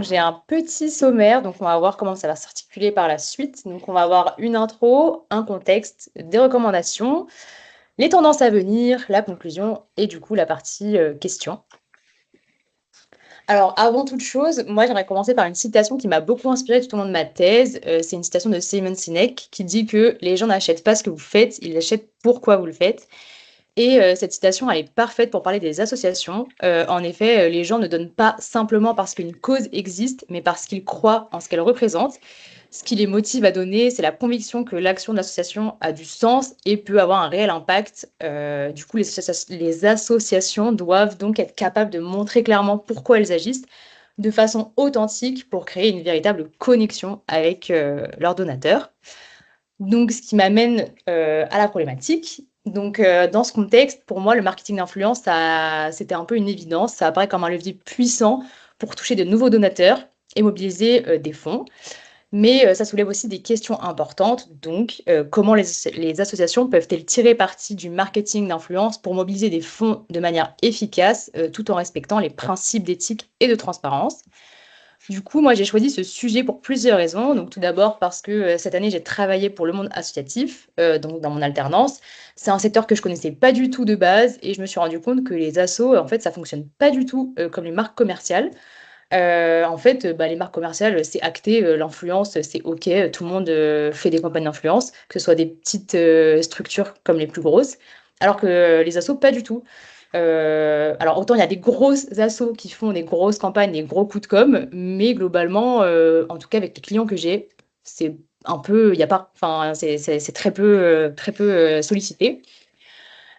donc j'ai un petit sommaire, donc on va voir comment ça va s'articuler par la suite. Donc on va avoir une intro, un contexte, des recommandations, les tendances à venir, la conclusion et du coup la partie questions. Alors avant toute chose, moi j'aimerais commencer par une citation qui m'a beaucoup inspirée tout au long de ma thèse. C'est une citation de Simon Sinek qui dit que les gens n'achètent pas ce que vous faites, ils achètent pourquoi vous le faites. Et cette citation, elle est parfaite pour parler des associations. En effet, les gens ne donnent pas simplement parce qu'une cause existe, mais parce qu'ils croient en ce qu'elle représente. Ce qui les motive à donner, c'est la conviction que l'action de l'association a du sens et peut avoir un réel impact. Du coup, les associations doivent donc être capables de montrer clairement pourquoi elles agissent de façon authentique pour créer une véritable connexion avec leurs donateurs. Donc, ce qui m'amène à la problématique. Donc, dans ce contexte, pour moi, le marketing d'influence, c'était un peu une évidence. Ça apparaît comme un levier puissant pour toucher de nouveaux donateurs et mobiliser des fonds. Mais ça soulève aussi des questions importantes. Donc, comment les associations peuvent-elles tirer parti du marketing d'influence pour mobiliser des fonds de manière efficace, tout en respectant les principes d'éthique et de transparence? Du coup, moi, j'ai choisi ce sujet pour plusieurs raisons. Donc, tout d'abord parce que cette année, j'ai travaillé pour le monde associatif, donc dans mon alternance. C'est un secteur que je connaissais pas du tout de base et je me suis rendu compte que les assos, en fait, ça fonctionne pas du tout comme les marques commerciales. En fait, bah, les marques commerciales, c'est acté, l'influence, c'est OK, tout le monde fait des campagnes d'influence, que ce soit des petites structures comme les plus grosses, alors que les assos, pas du tout. Alors autant il y a des grosses assos qui font des grosses campagnes, des gros coups de com, mais globalement, en tout cas avec les clients que j'ai, c'est un peu, il y a pas, enfin c'est très peu sollicité.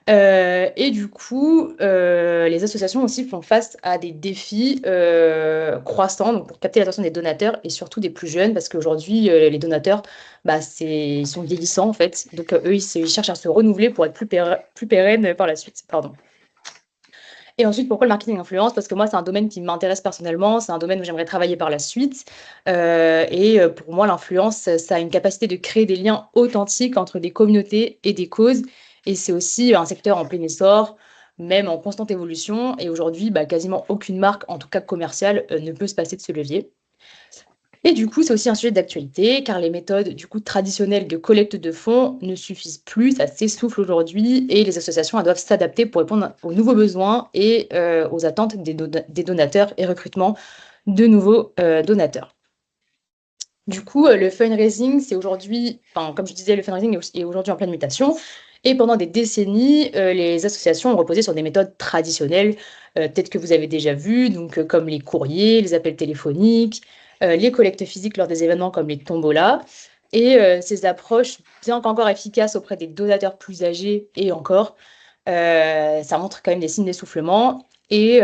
Et du coup, les associations aussi font face à des défis croissants donc pour capter l'attention des donateurs et surtout des plus jeunes, parce qu'aujourd'hui, les donateurs, bah, ils sont vieillissants en fait, donc eux, ils cherchent à se renouveler pour être plus pérennes par la suite. Pardon. Et ensuite, pourquoi le marketing influence? Parce que moi, c'est un domaine qui m'intéresse personnellement, c'est un domaine où j'aimerais travailler par la suite. Pour moi, l'influence, ça a une capacité de créer des liens authentiques entre des communautés et des causes. Et c'est aussi un secteur en plein essor, même en constante évolution. Et aujourd'hui, bah, quasiment aucune marque, en tout cas commerciale, ne peut se passer de ce levier. Et du coup, c'est aussi un sujet d'actualité, car les méthodes du coup traditionnelles de collecte de fonds ne suffisent plus, ça s'essouffle aujourd'hui, et les associations elles doivent s'adapter pour répondre aux nouveaux besoins et aux attentes des donateurs et recrutement de nouveaux donateurs. Du coup, le fundraising, c'est aujourd'hui, enfin, comme je disais, le fundraising est aujourd'hui en pleine mutation. Et pendant des décennies, les associations ont reposé sur des méthodes traditionnelles, peut-être que vous avez déjà vu, donc comme les courriers, les appels téléphoniques, les collectes physiques lors des événements comme les tombolas. Et ces approches, bien qu'encore efficaces auprès des donateurs plus âgés et encore, ça montre quand même des signes d'essoufflement. Et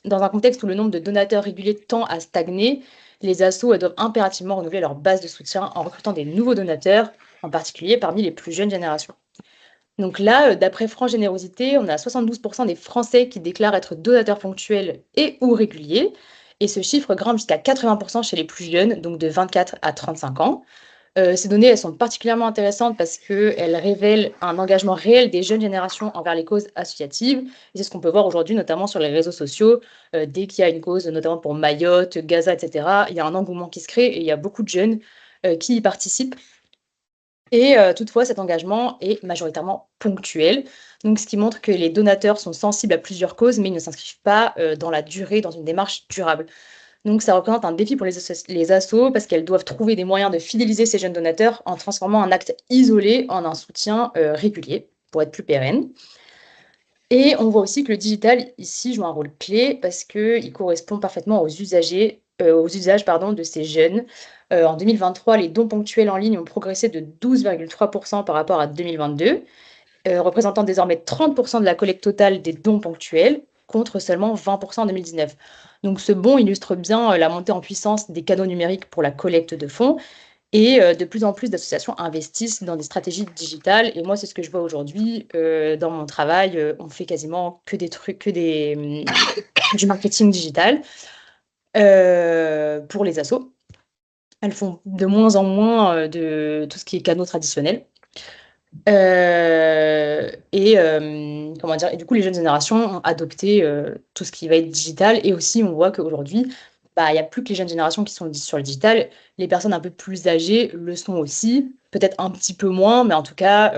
dans un contexte où le nombre de donateurs réguliers tend à stagner, les assos elles doivent impérativement renouveler leur base de soutien en recrutant des nouveaux donateurs, en particulier parmi les plus jeunes générations. Donc là, d'après France Générosité, on a 72% des Français qui déclarent être donateurs ponctuels et ou réguliers. Et ce chiffre grimpe jusqu'à 80% chez les plus jeunes, donc de 24 à 35 ans. Ces données, elles sont particulièrement intéressantes parce qu'elles révèlent un engagement réel des jeunes générations envers les causes associatives. Et c'est ce qu'on peut voir aujourd'hui, notamment sur les réseaux sociaux. Dès qu'il y a une cause, notamment pour Mayotte, Gaza, etc., il y a un engouement qui se crée et il y a beaucoup de jeunes qui y participent. Et toutefois, cet engagement est majoritairement ponctuel. Donc, ce qui montre que les donateurs sont sensibles à plusieurs causes, mais ils ne s'inscrivent pas dans la durée, dans une démarche durable. Donc ça représente un défi pour les assos parce qu'elles doivent trouver des moyens de fidéliser ces jeunes donateurs en transformant un acte isolé en un soutien régulier pour être plus pérenne. Et on voit aussi que le digital ici joue un rôle clé parce qu'il correspond parfaitement aux usages pardon, de ces jeunes. En 2023, les dons ponctuels en ligne ont progressé de 12,3% par rapport à 2022, représentant désormais 30% de la collecte totale des dons ponctuels, contre seulement 20% en 2019. Donc ce bond illustre bien la montée en puissance des canaux numériques pour la collecte de fonds et de plus en plus d'associations investissent dans des stratégies digitales. Et moi, c'est ce que je vois aujourd'hui dans mon travail. On fait quasiment que des trucs, du marketing digital pour les assos. Elles font de moins en moins de tout ce qui est canaux traditionnels. Comment dire? Et du coup, les jeunes générations ont adopté tout ce qui va être digital. Et aussi, on voit qu'aujourd'hui, bah, il y a plus que les jeunes générations qui sont sur le digital. Les personnes un peu plus âgées le sont aussi, peut-être un petit peu moins, mais en tout cas,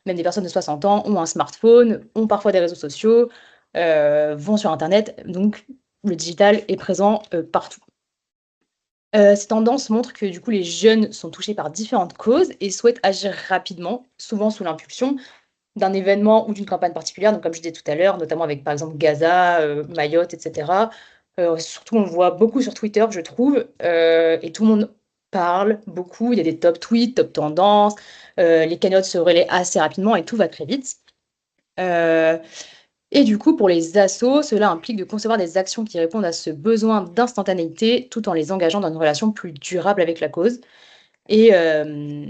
même des personnes de 60 ans ont un smartphone, ont parfois des réseaux sociaux, vont sur internet, donc le digital est présent, partout. Ces tendances montrent que du coup les jeunes sont touchés par différentes causes et souhaitent agir rapidement, souvent sous l'impulsion d'un événement ou d'une campagne particulière, donc comme je disais tout à l'heure, notamment avec par exemple Gaza, Mayotte et cetera. Surtout on le voit beaucoup sur Twitter, je trouve, et tout le monde parle beaucoup. Il y a des top tweets, top tendances, les cagnottes se relaient assez rapidement et tout va très vite. Heu et du coup, pour les assos, cela implique de concevoir des actions qui répondent à ce besoin d'instantanéité, tout en les engageant dans une relation plus durable avec la cause. Et hem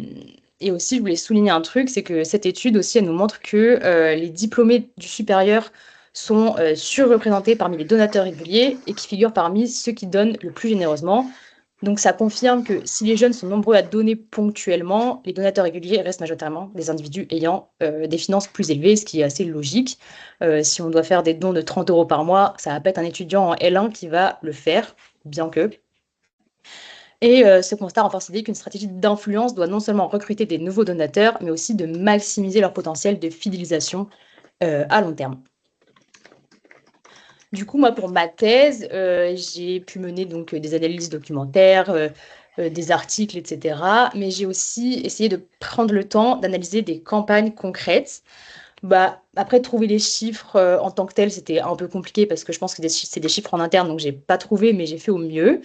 et aussi, je voulais souligner un truc, c'est que cette étude aussi, elle nous montre que, les diplômés du supérieur sont, surreprésentés parmi les donateurs réguliers et qui figurent parmi ceux qui donnent le plus généreusement. Donc ça confirme que si les jeunes sont nombreux à donner ponctuellement, les donateurs réguliers restent majoritairement des individus ayant, des finances plus élevées, ce qui est assez logique. Si on doit faire des dons de 30 € par mois, ça va pas être un étudiant en L1 qui va le faire, bien que. Et ce constat renforce l'idée qu'une stratégie d'influence doit non seulement recruter des nouveaux donateurs, mais aussi de maximiser leur potentiel de fidélisation, à long terme. Du coup, moi, pour ma thèse, j'ai pu mener donc, des analyses documentaires, des articles et cetera, mais j'ai aussi essayé de prendre le temps d'analyser des campagnes concrètes. Bah, après trouver les chiffres, en tant que tels, c'était un peu compliqué parce que je pense que c'est des chiffres en interne, donc j'ai pas trouvé, mais j'ai fait au mieux.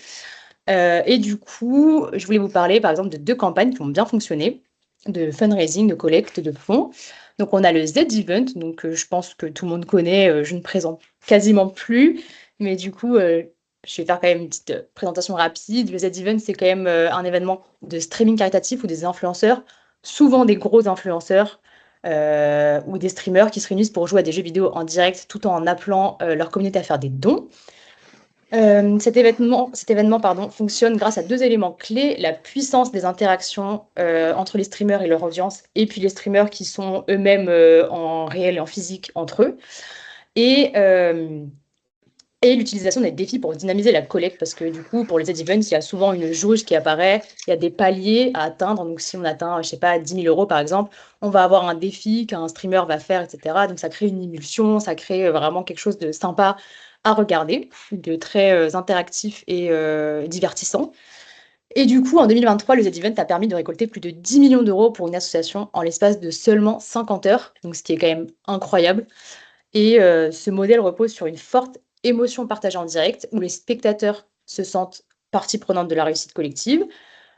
Et du coup, je voulais vous parler, par exemple, de 2 campagnes qui ont bien fonctionné, de fundraising, de collecte de fonds. Donc on a le Z-Event, donc je pense que tout le monde connaît, je ne présente quasiment plus, mais du coup, je vais faire quand même une petite, présentation rapide. Le Z-Event, c'est quand même, un événement de streaming caritatif où des influenceurs, souvent des gros influenceurs, ou des streamers qui se réunissent pour jouer à des jeux vidéo en direct, tout en appelant, leur communauté à faire des dons. Cet événement, pardon, fonctionne grâce à 2 éléments clés: la puissance des interactions, entre les streamers et leur audience et puis les streamers qui sont eux-mêmes, en réel et en physique entre eux et hem et l'utilisation des défis pour dynamiser la collecte parce que du coup, pour les Z-Events, il y a souvent une jauge qui apparaît, il y a des paliers à atteindre. Donc si on atteint, je sais pas, 10 000 € par exemple, on va avoir un défi qu'un streamer va faire et cetera. Donc ça crée une émulsion, ça crée, vraiment quelque chose de sympa à regarder, de très, interactif et divertissant. Et du coup, en 2023, le Z-Event a permis de récolter plus de 10 millions d'euros pour une association en l'espace de seulement 50 heures, donc ce qui est quand même incroyable. Et ce modèle repose sur une forte émotion partagée en direct, où les spectateurs se sentent partie prenante de la réussite collective.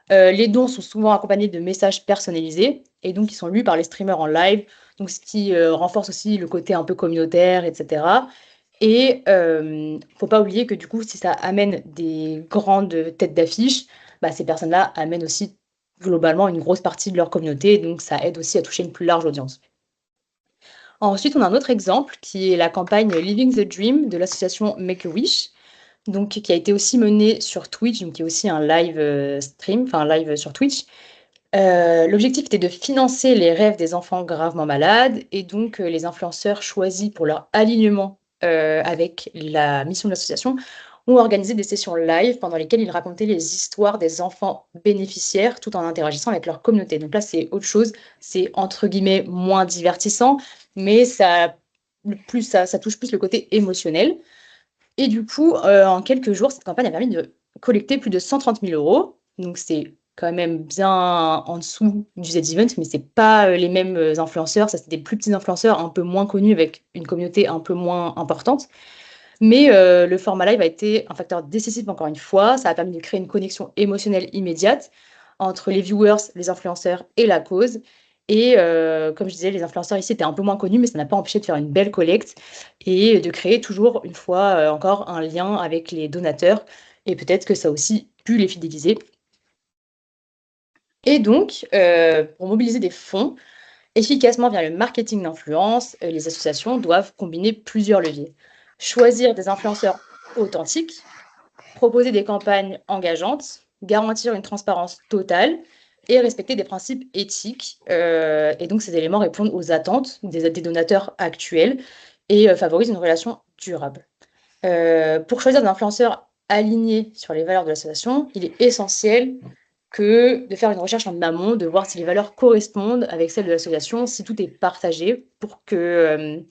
Les dons sont souvent accompagnés de messages personnalisés et donc ils sont lus par les streamers en live, donc ce qui, renforce aussi le côté un peu communautaire et cetera. Et faut pas oublier que du coup, si ça amène des grandes têtes d'affiche, bah, ces personnes-là amènent aussi globalement une grosse partie de leur communauté, donc ça aide aussi à toucher une plus large audience. Ensuite, on a un autre exemple qui est la campagne Living the Dream de l'association Make-A-Wish, donc qui a été aussi menée sur Twitch, donc qui est aussi un live, stream, enfin un live, sur Twitch. L'objectif était de financer les rêves des enfants gravement malades et donc les influenceurs choisis pour leur alignement, avec la mission de l'association ont organisé des sessions live pendant lesquelles ils racontaient les histoires des enfants bénéficiaires tout en interagissant avec leur communauté. Donc là, c'est autre chose, c'est entre guillemets «moins divertissant», mais ça touche plus le côté émotionnel et du coup, en quelques jours, cette campagne a permis de collecter plus de 130 000 €. Donc c'est quand même bien en dessous du Z-Event, mais c'est pas, les mêmes, influenceurs. Ça, c'est des plus petits influenceurs un peu moins connus avec une communauté un peu moins importante. Mais, le format live a été un facteur décisif encore une fois. Ça a permis de créer une connexion émotionnelle immédiate entre les viewers, les influenceurs et la cause et comme je disais, les influenceurs ici étaient un peu moins connus, mais ça n'a pas empêché de faire une belle collecte et de créer toujours une fois, encore un lien avec les donateurs et peut-être que ça a aussi pu les fidéliser et donc, pour mobiliser des fonds efficacement via le marketing d'influence, les associations doivent combiner plusieurs leviers. Choisir des influenceurs authentiques, proposer des campagnes engageantes, garantir une transparence totale et respecter des principes éthiques. Et donc ces éléments répondent aux attentes des donateurs actuels et favorisent une relation durable. Pour choisir des influenceurs aligné sur les valeurs de l'association, il est essentiel que de faire une recherche en amont, de voir si les valeurs correspondent avec celles de l'association, si tout est partagé pour que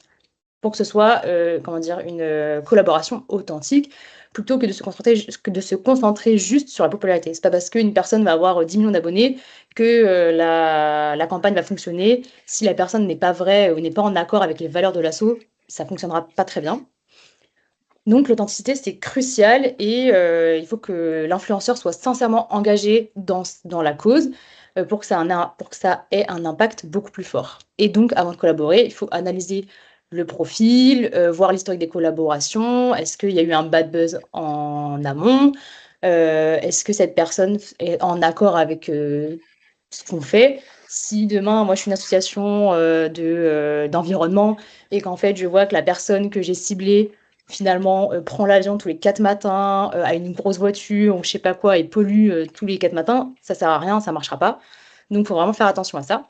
ce soit, comment dire? Une, collaboration authentique, plutôt que de se concentrer juste sur la popularité. C'est pas parce qu'une personne va avoir, 10 000 000 d'abonnés que, la campagne va fonctionner. Si la personne n'est pas vraie ou n'est pas en accord avec les valeurs de l'asso, ça fonctionnera pas très bien. Donc l'authenticité, c'est crucial et il faut que l'influenceur soit sincèrement engagé dans la cause, pour que ça ait un impact beaucoup plus fort. Et donc avant de collaborer, il faut analyser le profil, voir l'historique des collaborations. Est-ce qu'il y a eu un bad buzz en amont? Est-ce que cette personne est en accord avec, ce qu'on fait? Si demain, moi, je suis une association, d'environnement et qu'en fait, je vois que la personne que j'ai ciblée finalement, prend l'avion tous les 4 matins, a une grosse voiture ou je sais pas quoi et pollue, tous les 4 matins, ça sert à rien, ça marchera pas. Donc faut vraiment faire attention à ça.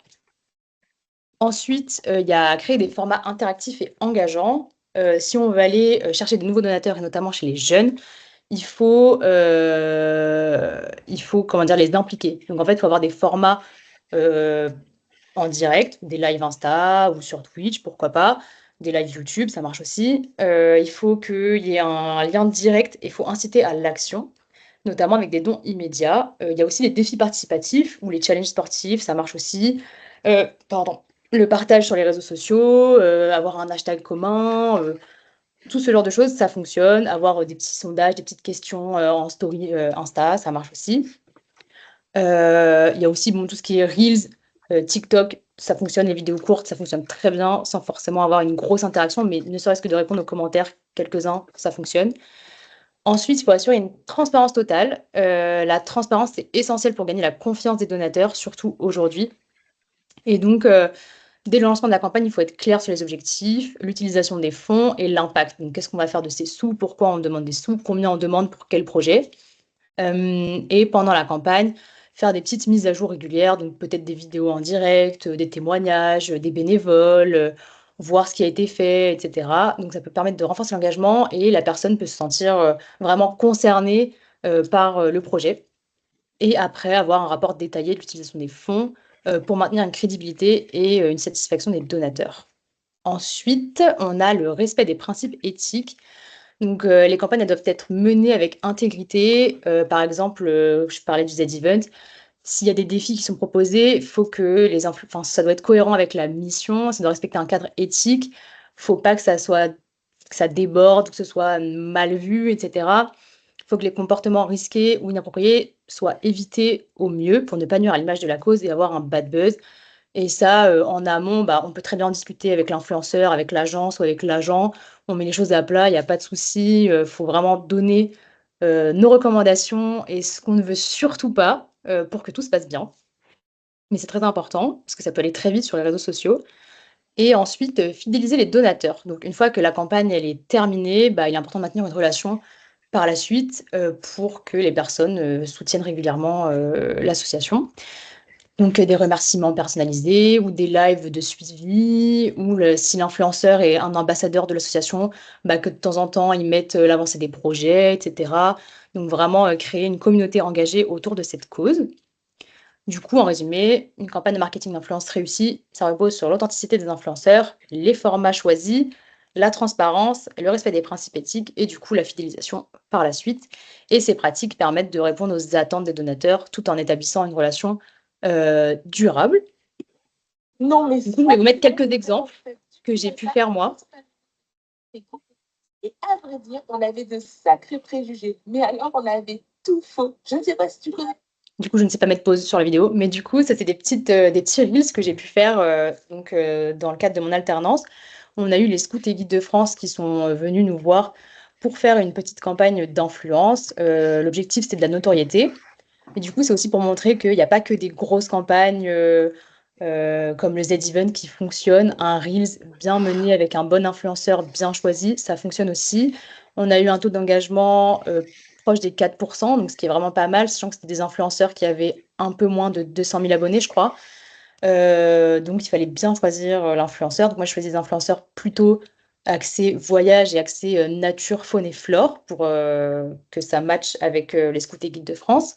Ensuite, il y a créer des formats interactifs et engageants. Si on veut aller, chercher de nouveaux donateurs et notamment chez les jeunes, il faut comment dire? Les impliquer. Donc en fait, il faut avoir des formats, heu en direct, des lives Insta ou sur Twitch, pourquoi pas, des lives YouTube, ça marche aussi. Il faut qu'il y ait un lien direct et il faut inciter à l'action, notamment avec des dons immédiats. Il y a aussi les défis participatifs ou les challenges sportifs, ça marche aussi. Pardon. Le partage sur les réseaux sociaux, avoir un hashtag commun, tout ce genre de choses, ça fonctionne. Avoir, des petits sondages, des petites questions, en story, Insta, ça marche aussi. Il y a aussi, bon, tout ce qui est reels, TikTok, ça fonctionne, les vidéos courtes, ça fonctionne très bien, sans forcément avoir une grosse interaction, mais ne serait-ce que de répondre aux commentaires, quelques-uns, ça fonctionne. Ensuite, il faut assurer une transparence totale. La transparence, c'est essentiel pour gagner la confiance des donateurs, surtout aujourd'hui. Et donc, dès le lancement de la campagne, il faut être clair sur les objectifs, l'utilisation des fonds et l'impact. Donc, qu'est-ce qu'on va faire de ces sous? Pourquoi on demande des sous? Combien on demande pour quel projet? Et pendant la campagne, faire des petites mises à jour régulières, donc peut-être des vidéos en direct, des témoignages, des bénévoles, voir ce qui a été fait, et cetera. Donc ça peut permettre de renforcer l'engagement et la personne peut se sentir, vraiment concernée, par, le projet et après avoir un rapport détaillé de l'utilisation des fonds, pour maintenir une crédibilité et une satisfaction des donateurs. Ensuite, on a le respect des principes éthiques. Donc, les campagnes, elles doivent être menées avec intégrité. Par exemple, je parlais du Z-Event. S'il y a des défis qui sont proposés, il faut que enfin, ça doit être cohérent avec la mission, ça doit respecter un cadre éthique. Faut pas que ça déborde, que ce soit mal vu et cetera. Faut que les comportements risqués ou inappropriés soient évités au mieux pour ne pas nuire à l'image de la cause et avoir un bad buzz. Et ça, en amont, bah, on peut très bien en discuter avec l'influenceur, avec l'agence ou avec l'agent. On met les choses à plat, il y a pas de souci, faut vraiment donner, nos recommandations et ce qu'on ne veut surtout pas, pour que tout se passe bien. Mais c'est très important, parce que ça peut aller très vite sur les réseaux sociaux. Et ensuite, fidéliser les donateurs. Donc une fois que la campagne, elle est terminée, bah, il est important de maintenir une relation par la suite, pour que les personnes, soutiennent régulièrement, l'association. Donc, des remerciements personnalisés ou des lives de suivi ou si l'influenceur est un ambassadeur de l'association, bah, que de temps en temps, ils mettent, l'avancée des projets, et cetera. Donc vraiment, créer une communauté engagée autour de cette cause. Du coup, en résumé, une campagne de marketing d'influence réussie, ça repose sur l'authenticité des influenceurs, les formats choisis, la transparence, le respect des principes éthiques et du coup la fidélisation par la suite. Et ces pratiques permettent de répondre aux attentes des donateurs tout en établissant une relation durable. Non, mais Du coup, je vais vous mettre quelques exemples que j'ai pu faire moi. Et à vrai dire, on avait de sacrés préjugés. Mais alors, on avait tout faux. Je ne sais pas si tu connais. Du coup, je ne sais pas mettre pause sur la vidéo, mais du coup, ça c'est des petits reels que j'ai pu faire dans le cadre de mon alternance. On a eu les scouts et guides de France qui sont venus nous voir pour faire une petite campagne d'influence. L'objectif, c'était de la notoriété. Et du coup, c'est aussi pour montrer qu'il n'y a pas que des grosses campagnes comme le Z-Event qui fonctionnent. Un Reels bien mené avec un bon influenceur bien choisi, ça fonctionne aussi. On a eu un taux d'engagement proche des 4%, donc ce qui est vraiment pas mal, sachant que c'était des influenceurs qui avaient un peu moins de 200 000 abonnés, je crois. Donc, il fallait bien choisir l'influenceur. Donc, moi, je choisis des influenceurs plutôt axé voyage et axé nature, faune et flore pour que ça matche avec les scouts et guides de France.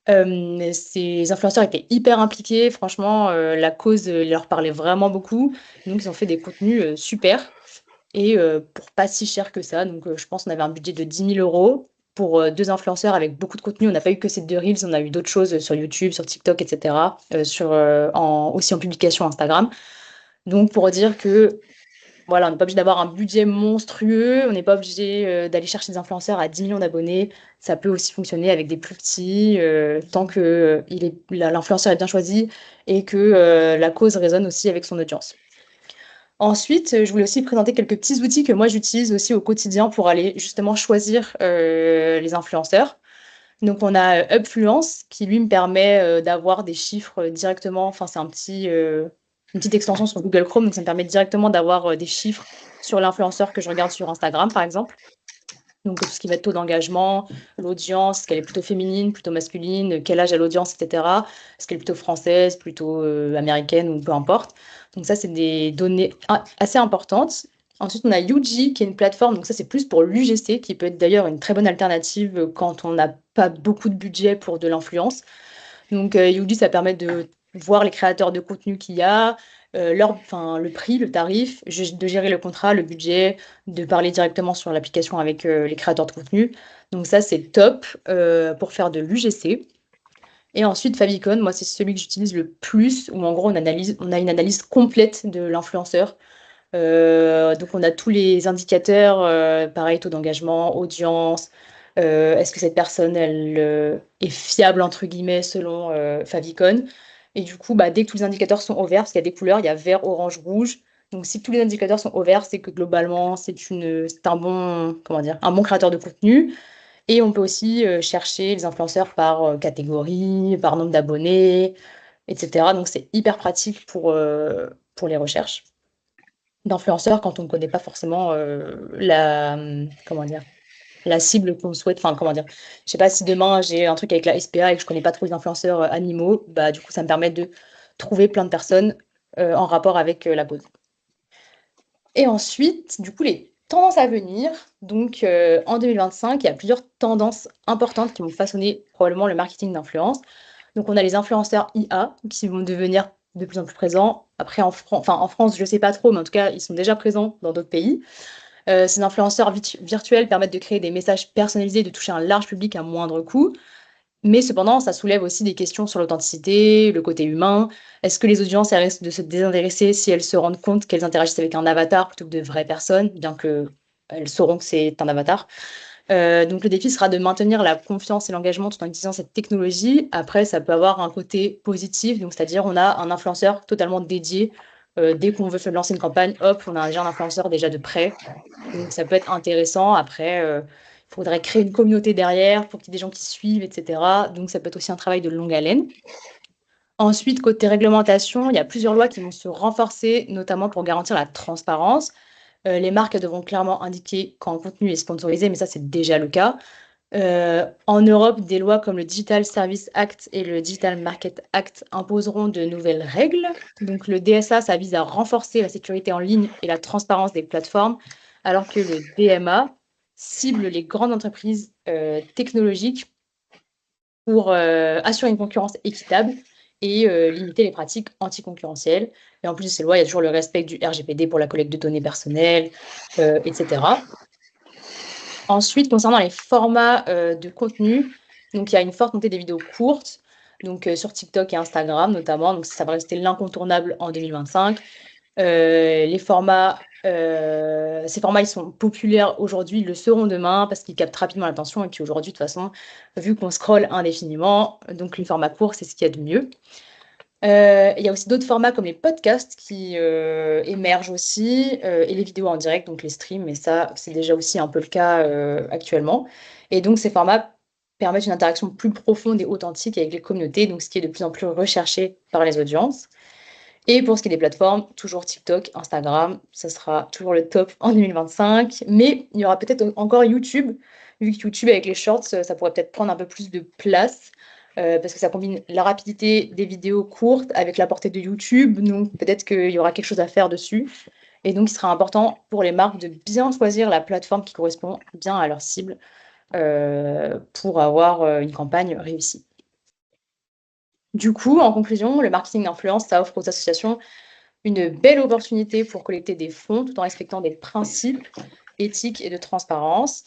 Ces influenceurs étaient hyper impliqués, franchement, la cause leur parlait vraiment beaucoup. Donc, ils ont fait des contenus super et pour pas si cher que ça. Donc, je pense qu'on avait un budget de 10 000 € pour deux influenceurs avec beaucoup de contenu. On n'a pas eu que ces deux Reels, on a eu d'autres choses sur YouTube, sur TikTok, etc. Aussi en publication Instagram. Donc, pour dire que voilà, on n'est pas obligé d'avoir un budget monstrueux, on n'est pas obligé d'aller chercher des influenceurs à 10 millions d'abonnés. Ça peut aussi fonctionner avec des plus petits, tant que l'influenceur est bien choisi et que la cause résonne aussi avec son audience. Ensuite, je voulais aussi présenter quelques petits outils que moi j'utilise aussi au quotidien pour aller justement choisir les influenceurs. Donc on a Upfluence qui lui me permet d'avoir des chiffres directement. Enfin, c'est une petite extension sur Google Chrome, donc ça me permet directement d'avoir des chiffres sur l'influenceur que je regarde sur Instagram, par exemple. Donc tout ce qui va être taux d'engagement, l'audience, est-ce qu'elle est plutôt féminine, plutôt masculine, quel âge a l'audience, etc. Est-ce qu'elle est plutôt française, plutôt américaine ou peu importe. Donc ça, c'est des données assez importantes. Ensuite, on a Yuji, qui est une plateforme, donc ça, c'est plus pour l'UGC, qui peut être d'ailleurs une très bonne alternative quand on n'a pas beaucoup de budget pour de l'influence. Donc, Yuji, ça permet de voir les créateurs de contenu qu'il y a, le prix, le tarif, de gérer le contrat, le budget, de parler directement sur l'application avec les créateurs de contenu. Donc ça, c'est top pour faire de l'UGC. Et ensuite, Favicon, moi, c'est celui que j'utilise le plus, où en gros, on a une analyse complète de l'influenceur. Donc, on a tous les indicateurs, pareil, taux d'engagement, audience. Est-ce que cette personne, elle est fiable, entre guillemets, selon Favicon? Et du coup, bah, dès que tous les indicateurs sont au vert, parce qu'il y a des couleurs, il y a vert, orange, rouge. Donc, si tous les indicateurs sont au vert, c'est que globalement, c'est un bon, comment dire, un bon créateur de contenu. Et on peut aussi chercher les influenceurs par catégorie, par nombre d'abonnés, etc. Donc, c'est hyper pratique pour les recherches d'influenceurs quand on ne connaît pas forcément comment dire, la cible qu'on souhaite. Enfin, comment dire, je sais pas si demain j'ai un truc avec la SPA et que je connais pas trop les influenceurs animaux, bah du coup ça me permet de trouver plein de personnes en rapport avec la cause. Et ensuite, du coup, les tendances à venir. Donc en 2025, il y a plusieurs tendances importantes qui vont façonner probablement le marketing d'influence. Donc, on a les influenceurs IA qui vont devenir de plus en plus présents. Après, en France, je ne sais pas trop, mais en tout cas, ils sont déjà présents dans d'autres pays. Ces influenceurs virtuels permettent de créer des messages personnalisés, de toucher un large public à moindre coût. Mais cependant, ça soulève aussi des questions sur l'authenticité, le côté humain. Est-ce que les audiences elles risquent de se désintéresser si elles se rendent compte qu'elles interagissent avec un avatar plutôt que de vraies personnes, bien qu'elles sauront que c'est un avatar? Donc le défi sera de maintenir la confiance et l'engagement tout en utilisant cette technologie. Après, ça peut avoir un côté positif, donc c'est-à-dire on a un influenceur totalement dédié. Dès qu'on veut lancer une campagne, hop, on a déjà un influenceur déjà de près. Donc ça peut être intéressant. Après, il faudrait créer une communauté derrière pour qu'il y ait des gens qui suivent, etc. Donc ça peut être aussi un travail de longue haleine. Ensuite, côté réglementation, il y a plusieurs lois qui vont se renforcer, notamment pour garantir la transparence. Les marques devront clairement indiquer quand un contenu est sponsorisé, mais ça, c'est déjà le cas. En Europe, des lois comme le Digital Service Act et le Digital Market Act imposeront de nouvelles règles. Donc, le DSA, ça vise à renforcer la sécurité en ligne et la transparence des plateformes, alors que le DMA cible les grandes entreprises technologiques pour assurer une concurrence équitable et limiter les pratiques anticoncurrentielles. Et en plus de ces lois, il y a toujours le respect du RGPD pour la collecte de données personnelles, etc. Ensuite, concernant les formats de contenu, donc il y a une forte montée des vidéos courtes, donc sur TikTok et Instagram notamment, donc ça va rester l'incontournable en 2025. Ces formats, ils sont populaires aujourd'hui, ils le seront demain parce qu'ils captent rapidement l'attention et puis aujourd'hui, de toute façon, vu qu'on scrolle indéfiniment, donc le format court, c'est ce qu'il y a de mieux. Il y a aussi d'autres formats comme les podcasts qui émergent aussi, et les vidéos en direct, donc les streams, mais ça, c'est déjà aussi un peu le cas actuellement. Et donc, ces formats permettent une interaction plus profonde et authentique avec les communautés, donc ce qui est de plus en plus recherché par les audiences. Et pour ce qui est des plateformes, toujours TikTok, Instagram, ça sera toujours le top en 2025. Mais il y aura peut-être encore YouTube, vu que YouTube avec les shorts, ça pourrait peut-être prendre un peu plus de place, parce que ça combine la rapidité des vidéos courtes avec la portée de YouTube. Donc peut-être qu'il y aura quelque chose à faire dessus. Et donc, il sera important pour les marques de bien choisir la plateforme qui correspond bien à leur cible pour avoir une campagne réussie. Du coup, en conclusion, le marketing d'influence, ça offre aux associations une belle opportunité pour collecter des fonds tout en respectant des principes éthiques et de transparence.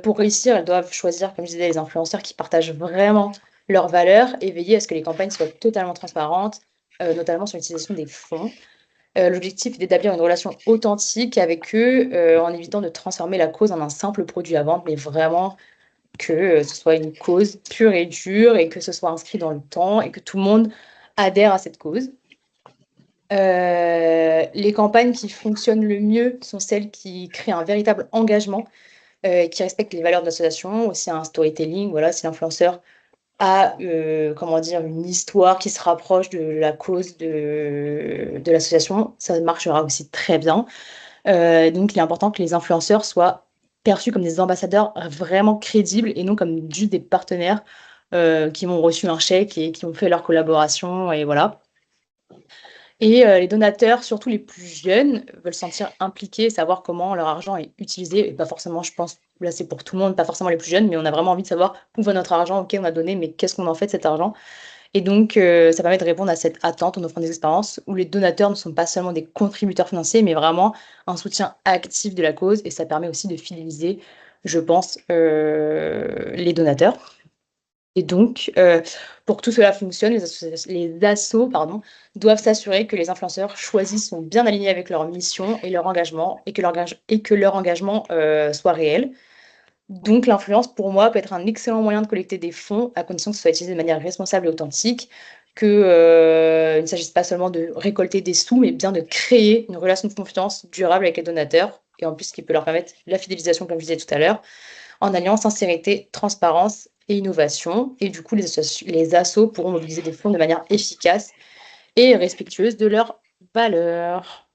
Pour réussir, elles doivent choisir, comme je disais, les influenceurs qui partagent vraiment leurs valeurs et veiller à ce que les campagnes soient totalement transparentes, notamment sur l'utilisation des fonds. L'objectif est d'établir une relation authentique avec eux, en évitant de transformer la cause en un simple produit à vendre, mais vraiment que, ce soit une cause pure et dure et que ce soit inscrit dans le temps et que tout le monde adhère à cette cause. Les campagnes qui fonctionnent le mieux sont celles qui créent un véritable engagement, et qui respectent les valeurs de l'association, aussi un storytelling. Voilà, si l'influenceur a, comment dire? Une histoire qui se rapproche de la cause de l'association, ça marchera aussi très bien. Donc il est important que les influenceurs soient perçus comme des ambassadeurs vraiment crédibles et non comme juste des partenaires, qui ont reçu un chèque et qui ont fait leur collaboration et voilà. Et les donateurs, surtout les plus jeunes, veulent se sentir impliqués et savoir comment leur argent est utilisé et pas forcément, je pense, là, c'est pour tout le monde, pas forcément les plus jeunes, mais on a vraiment envie de savoir où va notre argent, OK, on a donné, mais qu'est-ce qu'on en fait de cet argent? Et donc ça permet de répondre à cette attente en offrant des expériences où les donateurs ne sont pas seulement des contributeurs financiers, mais vraiment un soutien actif de la cause et ça permet aussi de fidéliser, je pense, les donateurs. Et donc, pour que tout cela fonctionne, les assos, pardon, doivent s'assurer que les influenceurs choisis sont bien alignés avec leur mission et leur engagement et que leur engagement, soit réel. Donc l'influence, pour moi, peut être un excellent moyen de collecter des fonds, à condition que ce soit utilisé de manière responsable et authentique, que, il ne s'agisse pas seulement de récolter des sous, mais bien de créer une relation de confiance durable avec les donateurs et en plus qui peut leur permettre la fidélisation, comme je disais tout à l'heure en alliant sincérité, transparence et innovation. Et du coup, les assos pourront mobiliser des fonds de manière efficace et respectueuse de leurs valeurs.